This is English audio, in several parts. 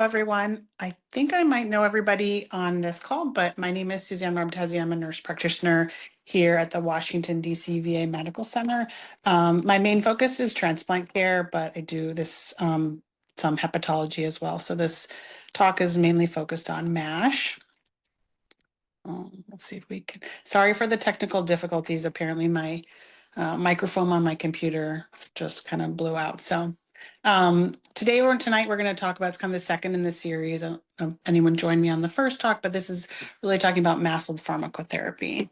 Everyone. I think I might know everybody on this call, but my name is Suzanne Robertazzi. I'm a nurse practitioner here at the Washington, D.C. VA Medical Center. My main focus is transplant care, but I do this some hepatology as well. So this talk is mainly focused on MASH. Let's see if we can. Sorry for the technical difficulties. Apparently my microphone on my computer just kind of blew out. So tonight we're going to talk about, it's kind of the second in the series. I don't know if anyone joined me on the first talk, but this is really talking about MASLD pharmacotherapy.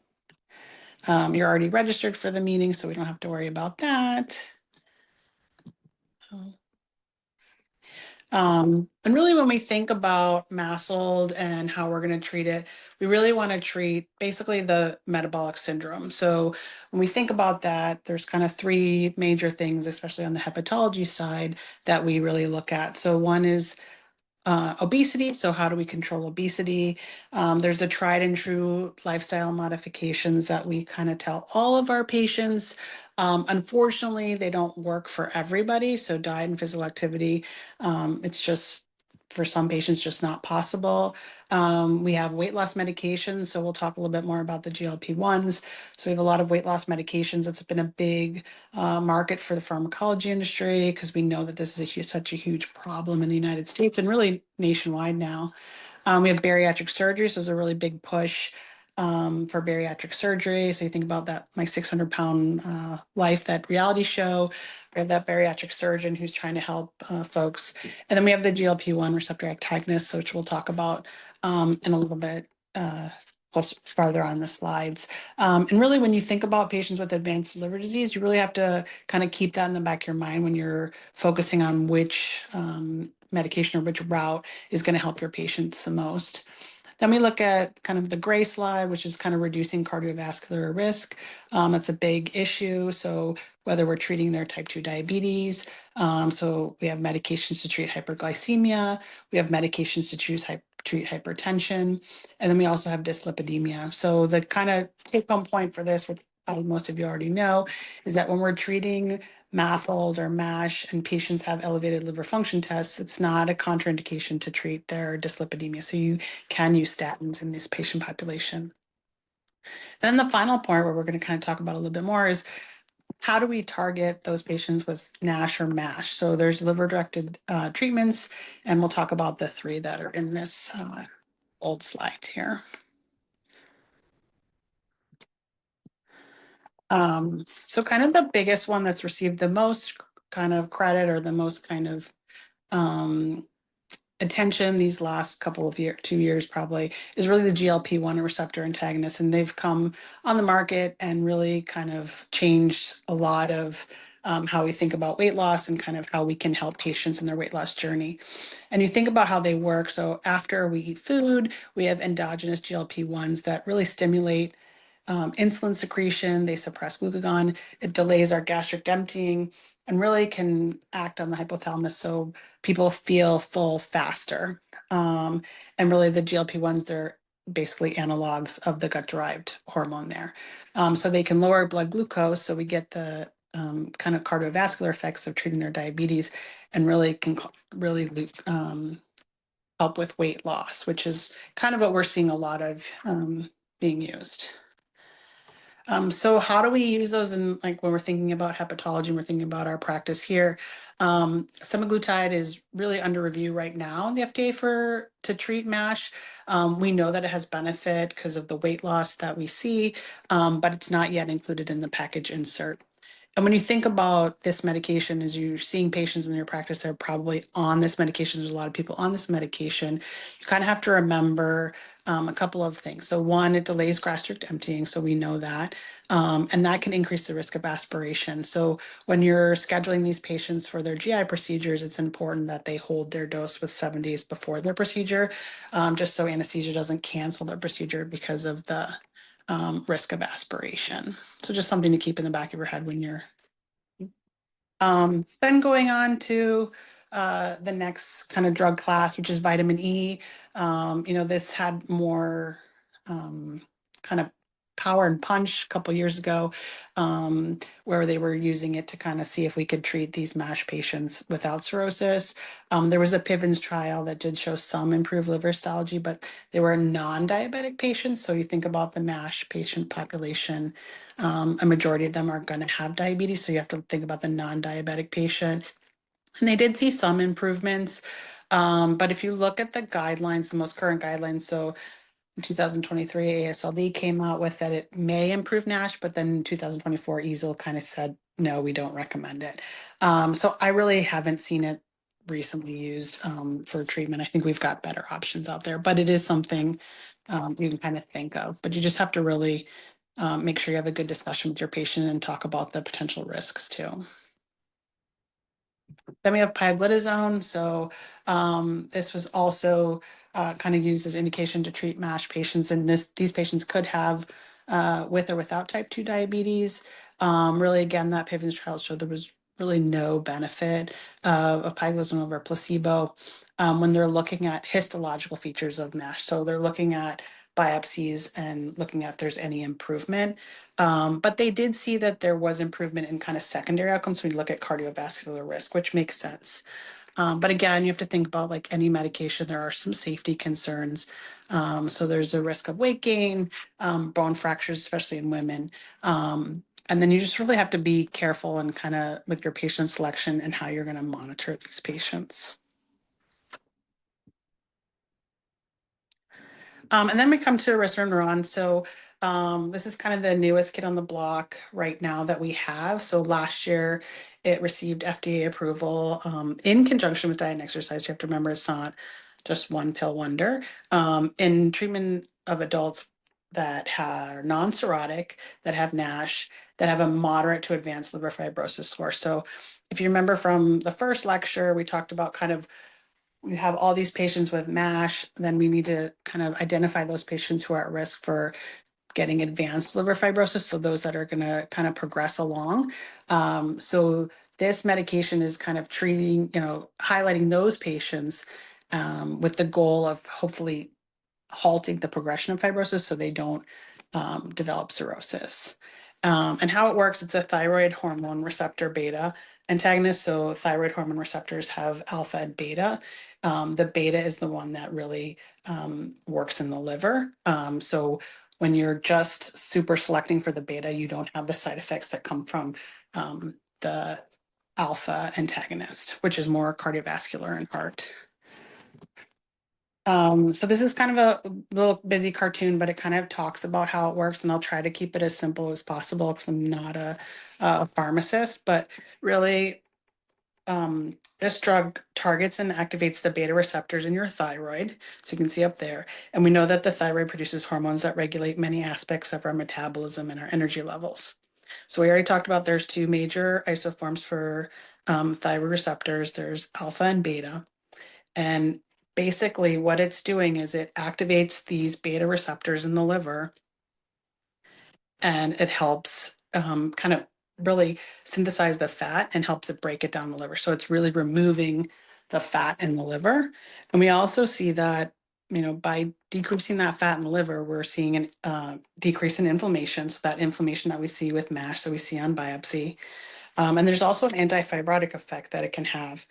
You're already registered for the meeting, so we don't have to worry about that. And really when we think about MASLD and how we're going to treat it, we really want to treat basically the metabolic syndrome. So when we think about that, there's kind of three major things, especially on the hepatology side, that we really look at. So one is obesity. So how do we control obesity? There's the tried and true lifestyle modifications that we kind of tell all of our patients. Unfortunately, they don't work for everybody. So diet and physical activity, it's just, for some patients, just not possible. We have weight loss medications. So we'll talk a little bit more about the GLP-1s. So we have a lot of weight loss medications. It's been a big market for the pharmacology industry because we know that this is such a huge problem in the United States and really nationwide now. We have bariatric surgery. So there's a really big push for bariatric surgery. So you think about that, my 600-pound life, that reality show. We have that bariatric surgeon who's trying to help folks. And then we have the GLP-1 receptor antagonists, which we'll talk about in a little bit farther on the slides. And really, when you think about patients with advanced liver disease, you really have to kind of keep that in the back of your mind when you're focusing on which medication or which route is going to help your patients the most. Then we look at kind of the gray slide, which is kind of reducing cardiovascular risk. That's a big issue. So whether we're treating their type 2 diabetes, so we have medications to treat hyperglycemia, we have medications to treat hypertension, and then we also have dyslipidemia. So the kind of take-home point for this, which most of you already know, is that when we're treating MASLD or MASH and patients have elevated liver function tests, it's not a contraindication to treat their dyslipidemia. So you can use statins in this patient population. Then the final part where we're going to kind of talk about a little bit more is how do we target those patients with NASH or MASH? So there's liver-directed treatments, and we'll talk about the three that are in this old slide here. So kind of the biggest one that's received the most kind of credit or the most kind of attention these last couple of 2 years probably is really the GLP-1 receptor antagonists, and they've come on the market and really kind of changed a lot of how we think about weight loss and kind of how we can help patients in their weight loss journey. And you think about how they work. So after we eat food, we have endogenous GLP-1s that really stimulate insulin secretion. They suppress glucagon. It delays our gastric emptying and really can act on the hypothalamus so people feel full faster. And really the GLP-1s, they're basically analogs of the gut-derived hormone there. So they can lower blood glucose, so we get the kind of cardiovascular effects of treating their diabetes, and really can help with weight loss, which is kind of what we're seeing a lot of being used. So how do we use those in, like, when we're thinking about hepatology and we're thinking about our practice here? Semaglutide is really under review right now in the FDA to treat MASH. We know that it has benefit because of the weight loss that we see, but it's not yet included in the package insert. And when you think about this medication, as you're seeing patients in your practice, they're probably on this medication. There's a lot of people on this medication. You kind of have to remember a couple of things. So one, it delays gastric emptying, so we know that. And that can increase the risk of aspiration. So when you're scheduling these patients for their GI procedures, it's important that they hold their dose with 7 days before their procedure, just so anesthesia doesn't cancel their procedure because of the risk of aspiration. So just something to keep in the back of your head when you're then going on to the next kind of drug class, which is vitamin E. This had more kind of Power and Punch a couple years ago, where they were using it to kind of see if we could treat these MASH patients without cirrhosis. There was a Pivens trial that did show some improved liver histology, but they were non-diabetic patients. So you think about the MASH patient population, a majority of them are going to have diabetes. So you have to think about the non-diabetic patient. And they did see some improvements. But if you look at the guidelines, the most current guidelines, so in 2023, ASLD came out with that it may improve NASH, but then in 2024, EASL kind of said, no, we don't recommend it. So I really haven't seen it recently used for treatment. I think we've got better options out there, but it is something you can kind of think of. But you just have to really make sure you have a good discussion with your patient and talk about the potential risks too. Then we have pioglitazone. So this was also kind of used as indication to treat MASH patients. And these patients could have with or without type 2 diabetes. Really, again, that Pivens trial showed there was really no benefit of pioglitazone over placebo when they're looking at histological features of MASH. So they're looking at biopsies and looking at if there's any improvement. But they did see that there was improvement in kind of secondary outcomes when you look at cardiovascular risk, which makes sense. But again, you have to think about like any medication, there are some safety concerns. So there's a risk of weight gain, bone fractures, especially in women. And then you just really have to be careful and kind of with your patient selection and how you're going to monitor these patients. And then we come to resmetirom. So this is kind of the newest kid on the block right now that we have. So last year it received FDA approval in conjunction with diet and exercise. You have to remember it's not just one pill wonder. In treatment of adults that are non-cirrhotic, that have NASH, that have a moderate to advanced liver fibrosis score. So if you remember from the first lecture, we talked about kind of we have all these patients with MASH, then we need to kind of identify those patients who are at risk for getting advanced liver fibrosis, so those that are going to kind of progress along. So this medication is kind of treating, highlighting those patients with the goal of hopefully halting the progression of fibrosis so they don't develop cirrhosis. And how it works, it's a thyroid hormone receptor beta antagonist. So thyroid hormone receptors have alpha and beta. The beta is the one that really works in the liver. So when you're just super selecting for the beta, you don't have the side effects that come from the alpha antagonist, which is more cardiovascular and heart. So this is kind of a little busy cartoon, but it kind of talks about how it works, and I'll try to keep it as simple as possible because I'm not a pharmacist, but really this drug targets and activates the beta receptors in your thyroid, so you can see up there, and we know that the thyroid produces hormones that regulate many aspects of our metabolism and our energy levels. So we already talked about there's two major isoforms for thyroid receptors. There's alpha and beta. And basically what it's doing is it activates these beta receptors in the liver, and it helps kind of really synthesize the fat and helps it break it down the liver. So it's really removing the fat in the liver. And we also see that, by decreasing that fat in the liver, we're seeing a decrease in inflammation. So that inflammation that we see with MASH, that we see on biopsy. And there's also an anti-fibrotic effect that it can have.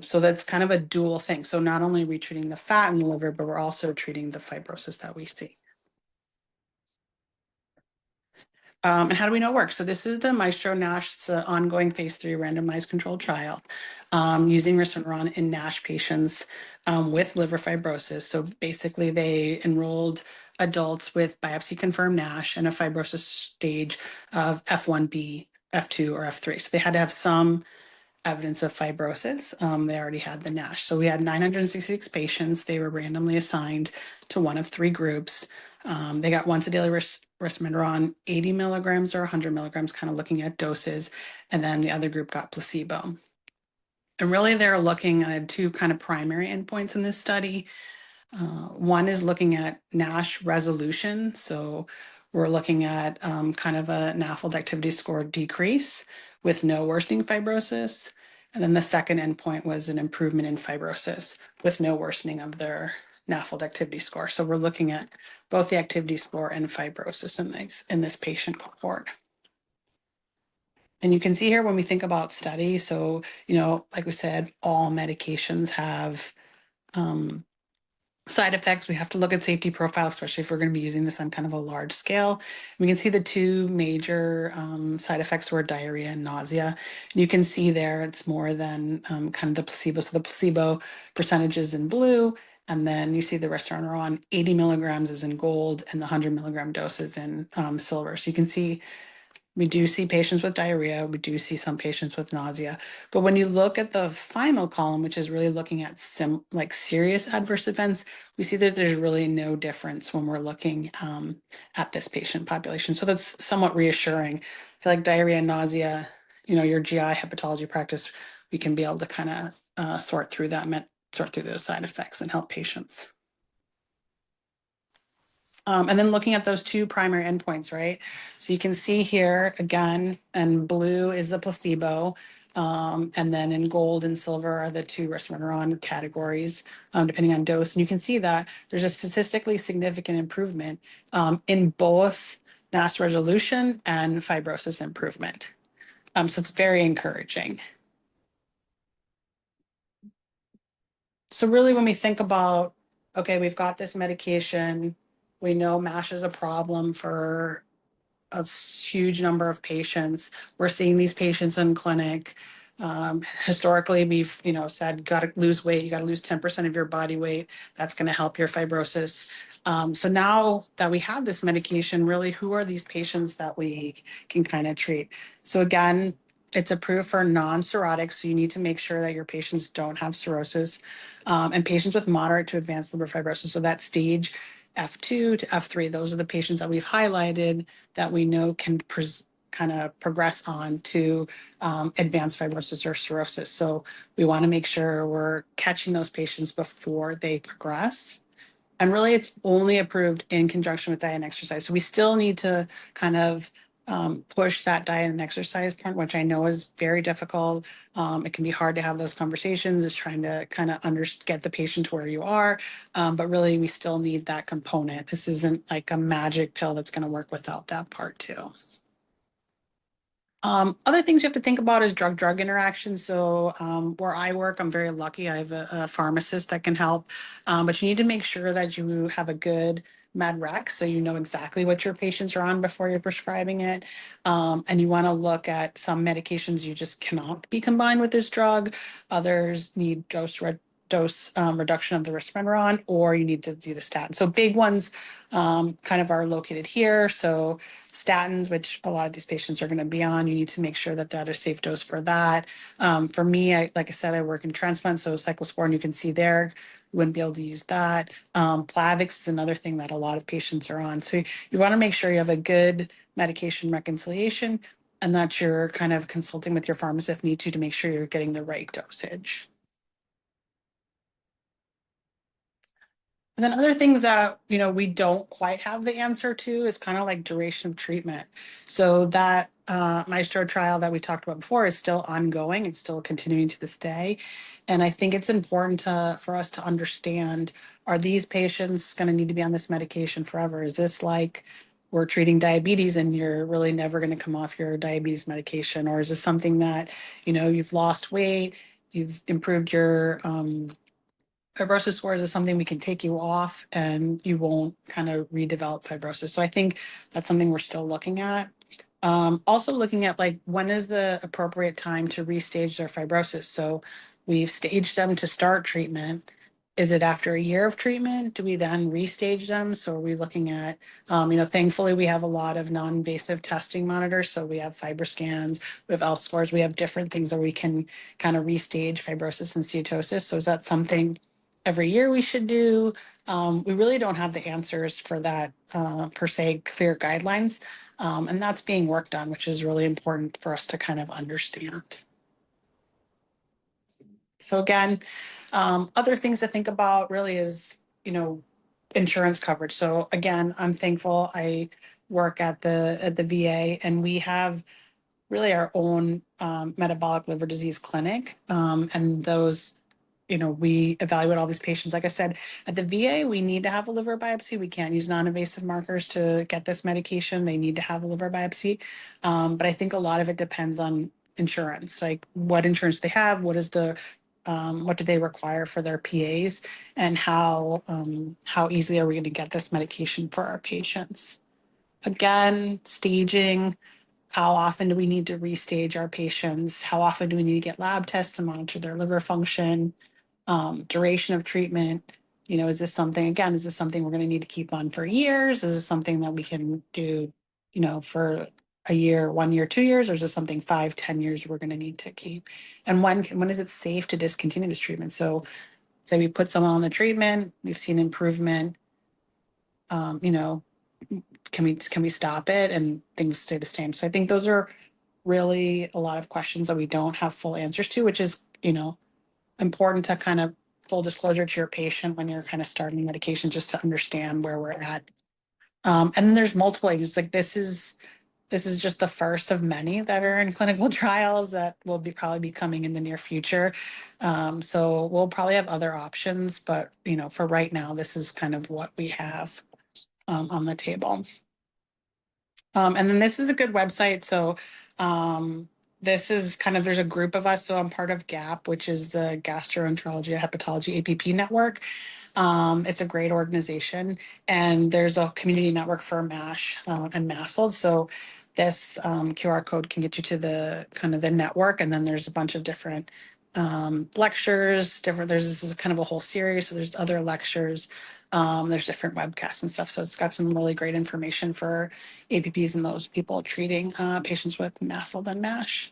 So that's kind of a dual thing. So not only are we treating the fat in the liver, but we're also treating the fibrosis that we see. And how do we know it works? So this is the Maestro NASH. It's an ongoing phase 3 randomized controlled trial using resmetirom in NASH patients with liver fibrosis. So basically they enrolled adults with biopsy-confirmed NASH and a fibrosis stage of F1B, F2, or F3. So they had to have some evidence of fibrosis. They already had the NASH. So we had 966 patients. They were randomly assigned to one of three groups. They got once a daily resmetirom, 80 milligrams or 100 milligrams, kind of looking at doses. And then the other group got placebo. And really they're looking at two kind of primary endpoints in this study. One is looking at NASH resolution. So we're looking at kind of a NAFLD activity score decrease with no worsening fibrosis. And then the second endpoint was an improvement in fibrosis with no worsening of their NAFLD activity score. So we're looking at both the activity score and fibrosis in this patient cohort. And you can see here when we think about studies, so, like we said, all medications have side effects. We have to look at safety profile, especially if we're going to be using this on kind of a large scale. We can see the two major side effects were diarrhea and nausea. And you can see there it's more than kind of the placebo. So the placebo percentage is in blue, and then you see the resmetirom 80 milligrams is in gold, and the 100 milligram dose is in silver. So you can see we do see patients with diarrhea. We do see some patients with nausea. But when you look at the final column, which is really looking at serious adverse events, we see that there's really no difference when we're looking at this patient population. So that's somewhat reassuring. I feel like diarrhea and nausea, your GI hepatology practice, we can be able to kind of sort through those side effects and help patients. And then looking at those two primary endpoints, right? So you can see here again, and blue is the placebo, and then in gold and silver are the two resmetirom categories, depending on dose. And you can see that there's a statistically significant improvement in both NAS resolution and fibrosis improvement. So it's very encouraging. So really when we think about, okay, we've got this medication, we know MASH is a problem for a huge number of patients. We're seeing these patients in clinic. Historically, we've said, got to lose weight. You got to lose 10% of your body weight. That's going to help your fibrosis. So now that we have this medication, really, who are these patients that we can kind of treat? So again, it's approved for non-cirrhotic, so you need to make sure that your patients don't have cirrhosis, and patients with moderate to advanced liver fibrosis. So that stage F2 to F3, those are the patients that we've highlighted that we know can kind of progress on to advanced fibrosis or cirrhosis. So we want to make sure we're catching those patients before they progress. And really, it's only approved in conjunction with diet and exercise. So we still need to kind of push that diet and exercise part, which I know is very difficult. It can be hard to have those conversations, is trying to kind of get the patient to where you are. But really, we still need that component. This isn't like a magic pill that's going to work without that part too. Other things you have to think about is drug-drug interactions. So where I work, I'm very lucky. I have a pharmacist that can help, but you need to make sure that you have a good med rec, so you know exactly what your patients are on before you're prescribing it. And you want to look at some medications you just cannot be combined with this drug. Others need dose reduction of the resmetirom, or you need to do the statin. So big ones kind of are located here. So statins, which a lot of these patients are going to be on, you need to make sure that a safe dose for that. For me, like I said, I work in transplant, so cyclosporin, you can see there, you wouldn't be able to use that. Plavix is another thing that a lot of patients are on. So you want to make sure you have a good medication reconciliation and that you're kind of consulting with your pharmacist if need to make sure you're getting the right dosage. And then other things that, we don't quite have the answer to is kind of like duration of treatment. So that Maestro trial that we talked about before is still ongoing. It's still continuing to this day. And I think it's important for us to understand, are these patients going to need to be on this medication forever? Is this like we're treating diabetes and you're really never going to come off your diabetes medication? Or is this something that, you've lost weight, you've improved your fibrosis scores is something we can take you off and you won't kind of redevelop fibrosis. So I think that's something we're still looking at. Also looking at like, when is the appropriate time to restage their fibrosis? So we've staged them to start treatment. Is it after a year of treatment? Do we then restage them? So are we looking at, thankfully we have a lot of non-invasive testing monitors. So we have FibroScans, we have ELF scores, we have different things that we can kind of restage fibrosis and steatosis. So is that something every year we should do? We really don't have the answers for that per se clear guidelines. And that's being worked on, which is really important for us to kind of understand. So again, other things to think about really is, insurance coverage. So again, I'm thankful I work at the VA and we have really our own metabolic liver disease clinic. And those we evaluate all these patients. Like I said, at the VA, we need to have a liver biopsy. We can't use non-invasive markers to get this medication. They need to have a liver biopsy. But I think a lot of it depends on insurance, like what insurance they have, what do they require for their PAs, and how easily are we going to get this medication for our patients. Again, staging. How often do we need to restage our patients? How often do we need to get lab tests to monitor their liver function? Duration of treatment. Is this something we're going to need to keep on for years? Is this something that we can do, for a year, 1 year, 2 years, or is this something 5, 10 years we're going to need to keep? And when is it safe to discontinue this treatment? So say we put someone on the treatment, we've seen improvement, can we stop it and things stay the same? So I think those are really a lot of questions that we don't have full answers to, which is, important to kind of full disclosure to your patient when you're kind of starting medication, just to understand where we're at. And then there's multiple agents. Like this is just the first of many that are in clinical trials that will probably be coming in the near future. So we'll probably have other options, but for right now, this is kind of what we have on the table. And then this is a good website. So this is there's a group of us. So I'm part of GAP, which is the Gastroenterology and Hepatology APP network. It's a great organization, and there's a community network for MASH and MASLD. So this QR code can get you to the network, and then there's a bunch of different lectures. This is kind of a whole series. So there's other lectures. There's different webcasts and stuff. So it's got some really great information for APPs and those people treating patients with MASLD and MASH.